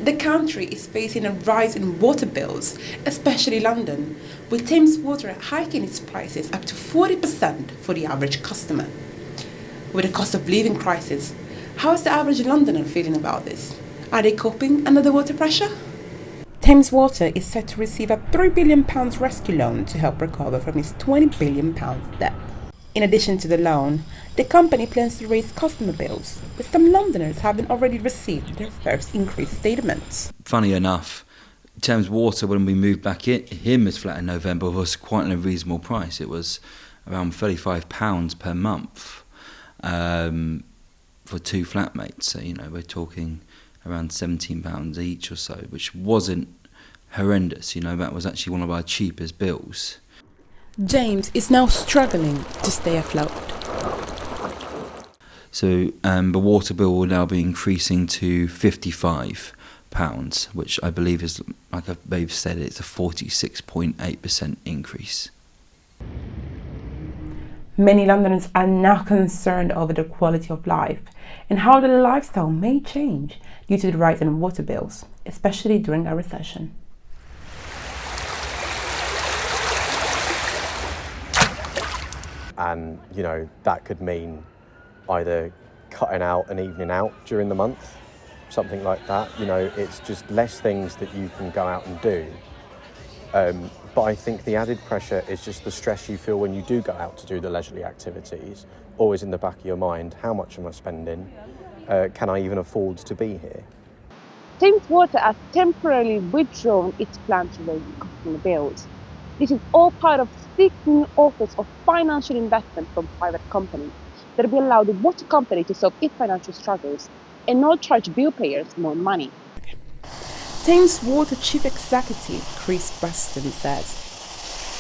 The country is facing a rise in water bills, especially London, with Thames Water hiking its prices up to 40% for the average customer. With the cost of living crisis, how is the average Londoner feeling about this? Are they coping under the water pressure? Thames Water is set to receive a £3 billion rescue loan to help recover from its £20 billion debt. In addition to the loan, the company plans to raise customer bills, with some Londoners having already received their first increased statements. Funny enough, Thames Water, when we moved back in as flat in November, was quite a reasonable price. It was around £35 per month for two flatmates. So, we're talking around £17 each or so, which wasn't horrendous. That was actually one of our cheapest bills. James is now struggling to stay afloat. So the water bill will now be increasing to £55, which I believe is, like they've said, it's a 46.8% increase. Many Londoners are now concerned over the quality of life and how their lifestyle may change due to the rise in water bills, especially during a recession. And, that could mean either cutting out an evening out during the month, something like that. It's just less things that you can go out and do. But I think the added pressure is just the stress you feel when you do go out to do the leisurely activities, always in the back of your mind. How much am I spending? Can I even afford to be here? Thames Water has temporarily withdrawn its plan to raise customer bills. This is all part of seeking offers of financial investment from private companies that will allow the water company to solve its financial struggles and not charge bill payers more money. Thames Water Chief Executive Chris Preston says,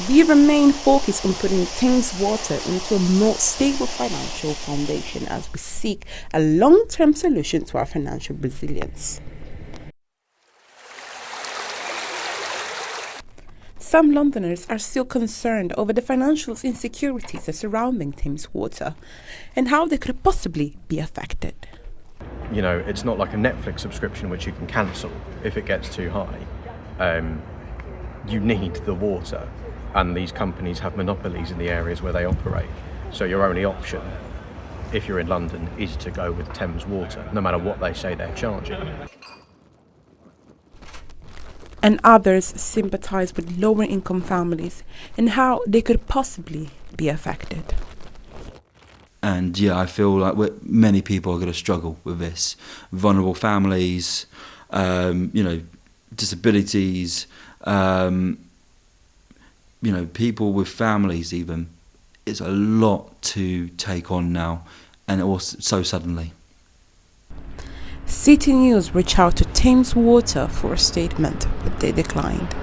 "We remain focused on putting Thames Water into a more stable financial foundation as we seek a long-term solution to our financial resilience." Some Londoners are still concerned over the financial insecurities surrounding Thames Water and how they could possibly be affected. It's not like a Netflix subscription which you can cancel if it gets too high. You need the water, and these companies have monopolies in the areas where they operate. So your only option, if you're in London, is to go with Thames Water, no matter what they say they're charging. And others sympathise with lower income families and how they could possibly be affected. And I feel like many people are going to struggle with this. Vulnerable families, disabilities, people with families even. It's a lot to take on now, and also so suddenly. City News reached out to Thames Water for a statement, but they declined.